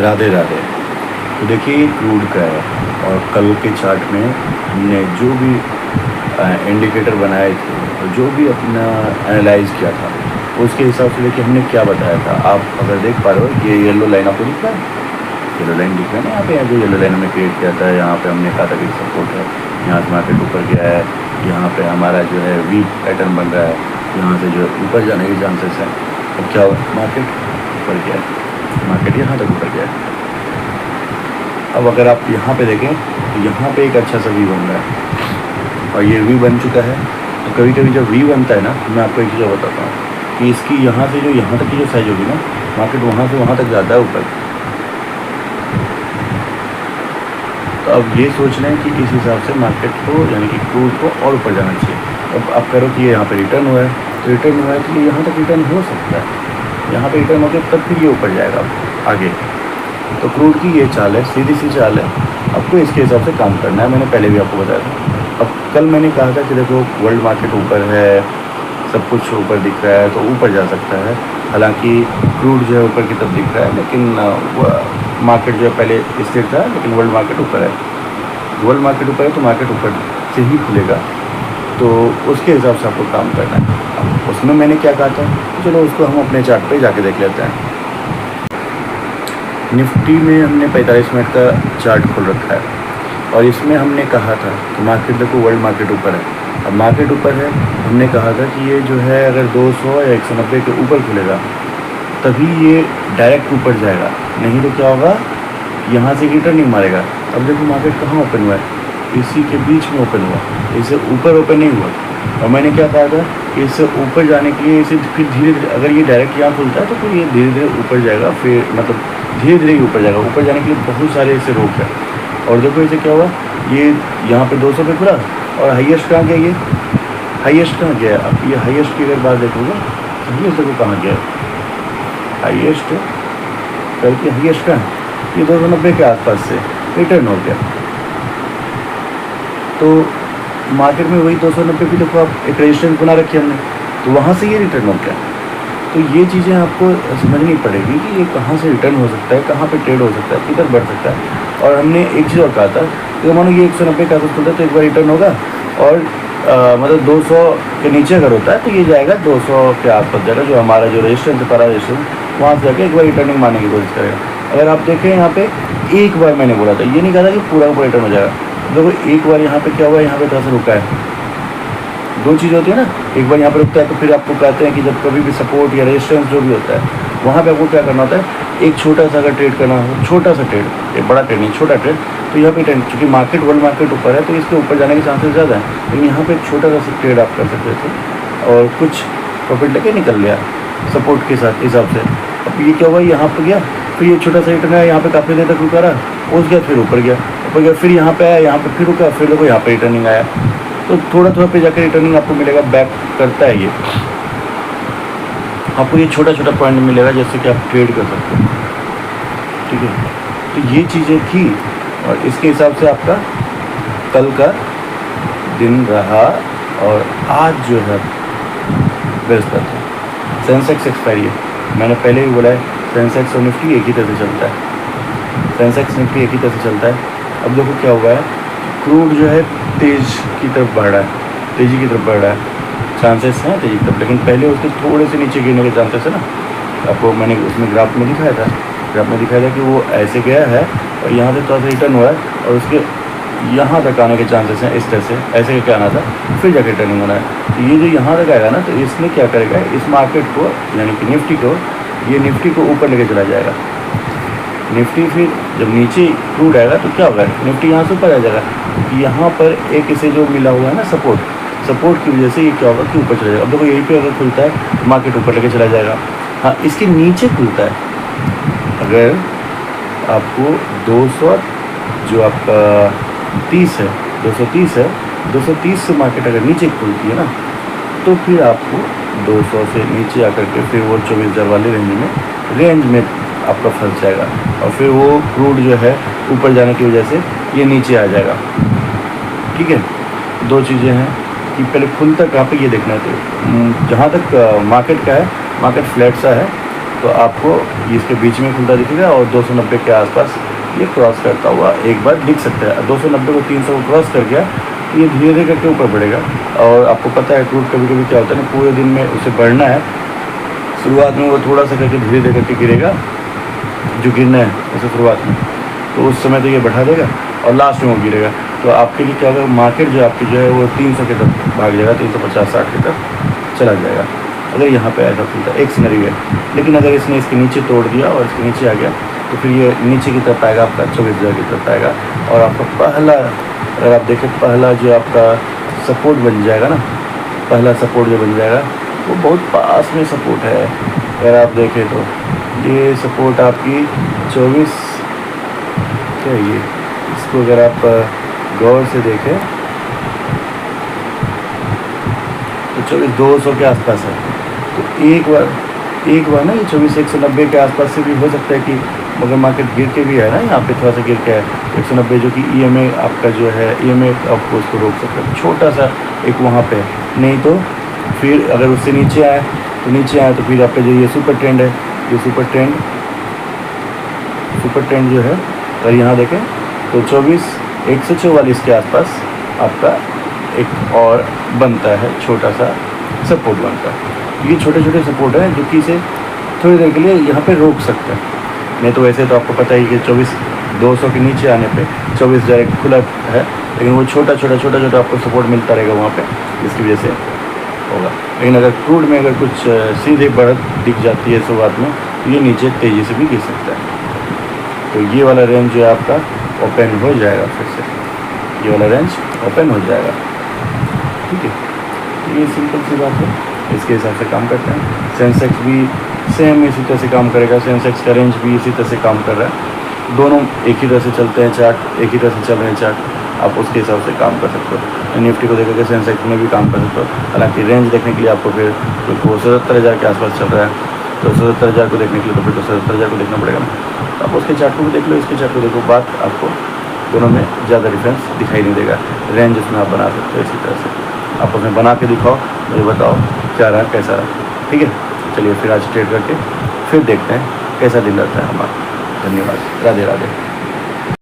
राधे राधे। तो देखिए ये क्रूड का है और कल के चार्ट में हमने जो भी इंडिकेटर बनाए थे और जो भी अपना एनालाइज किया था उसके हिसाब से देखिए हमने क्या बताया था। आप अगर देख पा रहे हो ये येलो लाइन आपको दिख रहा है, येलो लाइन दिख रहा है ना यहाँ पे, जो येलो लाइन हमने क्रिएट किया था। यहाँ पे हमने कहा था कि सपोर्ट है, यहाँ से मार्केट ऊपर गया है, यहाँ पे हमारा जो है वी पैटर्न बन रहा है, यहाँ से जो है ऊपर जाने के चांसेस हैं। अब क्या हुआ, मार्केट ऊपर गया है, मार्केट यहाँ तक ऊपर गया है। अब अगर आप यहाँ पे देखें तो यहाँ पे एक अच्छा सा वी बन रहा है और ये वी बन चुका है। तो कभी कभी जब वी बनता है ना, तो मैं आपको एक चीज़ बताता हूँ कि इसकी यहाँ से जो यहाँ तक की जो साइज होगी ना, मार्केट वहाँ से वहाँ तक जाता है ऊपर। तो अब ये सोच लें कि इस हिसाब से मार्केट को यानी कि क्रूड को और ऊपर जाना चाहिए। अब आप करो कि ये यहाँ पे रिटर्न हुआ है, तो रिटर्न हुआ है तो ये यहाँ तक रिटर्न हो सकता है, यहाँ पे रिटर्न होकर तब फिर ये ऊपर जाएगा आगे। तो क्रूड की ये चाल है, सीधी सी चाल है, आपको इसके हिसाब से काम करना है। मैंने पहले भी आपको बताया था। अब कल मैंने कहा था कि देखो वर्ल्ड मार्केट ऊपर है, सब कुछ ऊपर दिख रहा है तो ऊपर जा सकता है। हालांकि क्रूड जो है ऊपर की तरफ दिख रहा है, लेकिन मार्केट जो है पहले स्थिर था, लेकिन वर्ल्ड मार्केट ऊपर है। वर्ल्ड मार्केट ऊपर है तो मार्केट ऊपर से ही खुलेगा, तो उसके हिसाब से आपको काम करना है। अब उसमें मैंने क्या कहा था, तो चलो उसको हम अपने चार्ट पे जाके देख लेते हैं। निफ्टी में हमने 45 मिनट का चार्ट खोल रखा है और इसमें हमने कहा था कि मार्केट देखो वर्ल्ड मार्केट ऊपर है। अब मार्केट ऊपर है, हमने कहा था कि ये जो है अगर 200 या 190 के ऊपर खुलेगा तभी ये डायरेक्ट ऊपर जाएगा, नहीं तो क्या होगा, यहाँ से रिटर्निंग मारेगा। अब देखो मार्केट कहाँ ओपन हुआ है, इसी के बीच में ओपन हुआ, इससे ऊपर ओपन नहीं हुआ। और मैंने क्या कहा था कि इससे ऊपर जाने के लिए इसे फिर धीरे धीरे, अगर ये डायरेक्ट यहाँ खुलता है तो फिर ये धीरे धीरे ऊपर जाएगा, फिर मतलब धीरे धीरे ही ऊपर जाएगा। ऊपर जाने के लिए बहुत सारे ऐसे रोक है। और देखो इसे क्या हुआ, ये यहाँ पे 200 पे खुला और हाईएस्ट कहाँ गया, ये हाईएस्ट कहाँ गया। अब ये हाईएस्ट की अगर बात देखोगे, हाईएस्ट देखो कहाँ गया, हाईएस्ट कल की हाईएस्ट कहाँ, ये 290 के आसपास से रिटर्न हो गया। तो मार्केट में वही 290 की देखो आप एक रेजिस्टेंस बना रखी हमने, तो वहाँ से ये रिटर्न हो गया। तो ये चीज़ें आपको समझनी पड़ेगी कि ये कहाँ से रिटर्न हो सकता है, कहाँ पे ट्रेड हो सकता है, किधर बढ़ सकता है। और हमने एक चीज़ और कहा था कि मानो ये 190 के आसपास खुलता है तो एक बार रिटर्न होगा और मतलब 200 के नीचे अगर होता है तो ये जाएगा 200 के आसपास जाएगा, जो हमारा जो रजिस्टेंस है, परा रजिस्टेंस, वहाँ से जाकर एक बार रिटर्निंग मारने की कोशिश करेगा। अगर आप देखें यहाँ पे एक बार मैंने बोला था, ये नहीं कहा था कि पूरा ऊपर रिटर्न हो जाएगा। देखो एक बार यहाँ पे क्या हुआ, यहाँ पे थोड़ा सा रुका है। दो चीज़ होती है ना, एक बार यहाँ पे रुकता है तो फिर आपको कहते हैं कि जब कभी भी सपोर्ट या रेजिस्टेंस जो भी होता है वहाँ पे आपको क्या करना होता है, एक छोटा सा अगर ट्रेड करना हो, छोटा सा ट्रेड, एक बड़ा ट्रेड नहीं, छोटा ट्रेड, तो यहाँ पे ट्रेड, क्योंकि मार्केट वर्ल्ड मार्केट ऊपर है तो इसके ऊपर जाने के चांसेस ज़्यादा है, लेकिन यहाँ पे एक छोटा सा ट्रेड आप कर सकते थे और कुछ प्रॉफिट लेके निकल लिया सपोर्ट के साथ हिसाब से। अब ये क्या हुआ, यहाँ पर गया, फिर ये छोटा सा रिटर्न आया, यहाँ पे काफ़ी देर तक रुका रहा, उसके बाद फिर ऊपर गया, फिर यहाँ पे आया, यहाँ पे फिर रुका, फिर देखो यहाँ पे रिटर्निंग आया। तो थोड़ा थोड़ा पे जाकर रिटर्निंग आपको मिलेगा, बैक करता है ये, आपको ये छोटा छोटा पॉइंट मिलेगा जैसे कि आप ट्रेड कर सकते हो। ठीक है, तो ये चीज़ें थी और इसके हिसाब से आपका कल का दिन रहा। और आज जो है बृहस्पति है, सेंसेक्स एक्सपायरी है। मैंने पहले भी बोला है सेंसेक्स और निफ्टी एक ही तरह से चलता है, सेंसेक्स निफ्टी एक ही तरह से चलता है। अब देखो क्या हुआ है, क्रूड जो है तेज़ की तरफ बढ़ रहा है, तेज़ी की तरफ बढ़ रहा है, चांसेस हैं तेज़ी की तरफ, लेकिन पहले उसके थोड़े से नीचे गिरने के चांसेस है ना। आपको मैंने उसमें ग्राफ में दिखाया था, ग्राफ में दिखाया था कि वो ऐसे गया है और यहाँ से थोड़ा सा रिटर्न हुआ है और उसके यहाँ तक आने के चांसेस हैं, इस तरह से ऐसे करके आना था, फिर जाके रिटर्निंग होना है। तो ये जो यहाँ तक आएगा ना, तो इसमें क्या करेगा, इस मार्केट को यानी कि निफ्टी को, ये निफ्टी को ऊपर लेके चला जाएगा। निफ्टी फिर जब नीचे क्रूड आएगा तो क्या होगा, निफ्टी यहाँ से ऊपर आ जाएगा। यहाँ पर एक इसे जो मिला हुआ है ना सपोर्ट की वजह से ये क्या होगा कि ऊपर चला जाएगा। अब देखो यहीं पे अगर खुलता है तो मार्केट ऊपर लेके चला जाएगा। हाँ, इसके नीचे खुलता है, अगर आपको 200 जो आपका 30 है, 230 है, 230 से मार्केट अगर नीचे खुलती है ना, तो फिर आपको 200 से नीचे आकर के फिर वो 24,000 वाले रेंज में आपका फंस जाएगा और फिर वो क्रूड जो है ऊपर जाने की वजह से ये नीचे आ जाएगा। ठीक है, दो चीज़ें हैं कि पहले खुलता कहाँ पे ये देखना है। तो जहाँ तक मार्केट का है, मार्केट फ्लैट सा है तो आपको इसके बीच में खुलता दिखेगा और 290 के आसपास ये क्रॉस करता हुआ एक बार दिख सकता है। 290 को 300 को क्रॉस कर गया, ये धीरे धीरे करके ऊपर बढ़ेगा। और आपको पता है क्रूड कभी कभी क्या होता है ना, पूरे दिन में उसे बढ़ना है, शुरुआत में वो थोड़ा सा करके धीरे धीरे करके गिरेगा, जो गिरना है वैसे शुरुआत में, तो उस समय तो ये बढ़ा देगा और लास्ट में वो गिरेगा। तो आपके लिए क्या होगा, मार्केट जो आपकी जो है वो 300 की तरफ भाग जाएगा, 350-60 की तरफ चला जाएगा अगर यहाँ पे ऐसा खुलता है। एक सिनेरियो है। लेकिन अगर इसने इसके नीचे तोड़ दिया और इसके नीचे आ गया तो फिर ये नीचे की तरफ आएगा, आपका 24,000 की तरफ आएगा। और आपका पहला, अगर आप देखें, पहला जो आपका सपोर्ट बन जाएगा ना, पहला सपोर्ट जो बन जाएगा वो बहुत पास में सपोर्ट है। अगर आप देखें तो ये सपोर्ट आपकी 24 क्या है, ये इसको अगर आप गौर से देखें तो 24,200 के आसपास है। तो एक बार ना ये 24,190 के आसपास से भी हो सकता है कि, मगर मार्केट गिर के भी है ना, यहाँ पे थोड़ा सा गिर के है 190, जो कि EMA आपका जो है, EMA आपको उसको रोक सकता है, छोटा सा एक वहाँ पे। नहीं तो फिर अगर उससे नीचे आए तो फिर आपका जो ये सुपर ट्रेंड है, ये सुपर ट्रेंड जो है, अगर यहाँ देखें तो 144 के आसपास आपका एक और बनता है, छोटा सा सपोर्ट बनता है। ये छोटे छोटे सपोर्ट हैं जो कि इसे थोड़ी देर के लिए यहाँ पे रोक सकते हैं। नहीं तो वैसे तो आपको पता ही कि 24,200 के नीचे आने पे 24,000 खुला है, लेकिन वो छोटा छोटा आपको सपोर्ट मिलता रहेगा वहाँ पे, इसकी वजह से होगा। लेकिन अगर क्रूड में अगर कुछ सीधे बढ़त दिख जाती है शुरुआत में, तो ये नीचे तेज़ी से भी गिर सकता है। तो ये वाला रेंज जो है आपका ओपन हो जाएगा, फिर से ये वाला रेंज ओपन हो जाएगा, ठीक है। ये सिंपल सी बात है, इसके हिसाब से काम करते हैं। सेंसेक्स भी सेम इसी तरह से काम करेगा, सेंसेक्स का रेंज भी इसी तरह से काम कर रहा है। दोनों एक ही तरह से चलते हैं चार्ट, एक ही तरह से चल रहे हैं चार्ट, आप उसके हिसाब से काम कर सकते हो। निफ्टी को देखकर सेंसेक्स में भी काम कर सकते हो। हालांकि रेंज देखने के लिए आपको फिर वो 77,000 के आसपास चल रहा है, तो 77,000 को देखने के लिए तो फिर तो 77,000 को देखना पड़ेगा ना। तो आप उसके चार्ट को भी देख लो, इसके चार्ट को देखो, बात आपको दोनों में ज़्यादा डिफरेंस दिखाई नहीं देगा। रेंज उसमें आप बना सकते हो इसी तरह से। आप उसमें बना के दिखाओ, मुझे बताओ क्या रहा कैसा रहा, ठीक है। चलिए फिर आज ट्रेड करके फिर देखते हैं कैसा दिन रहता है हमारा। धन्यवाद, राधे राधे।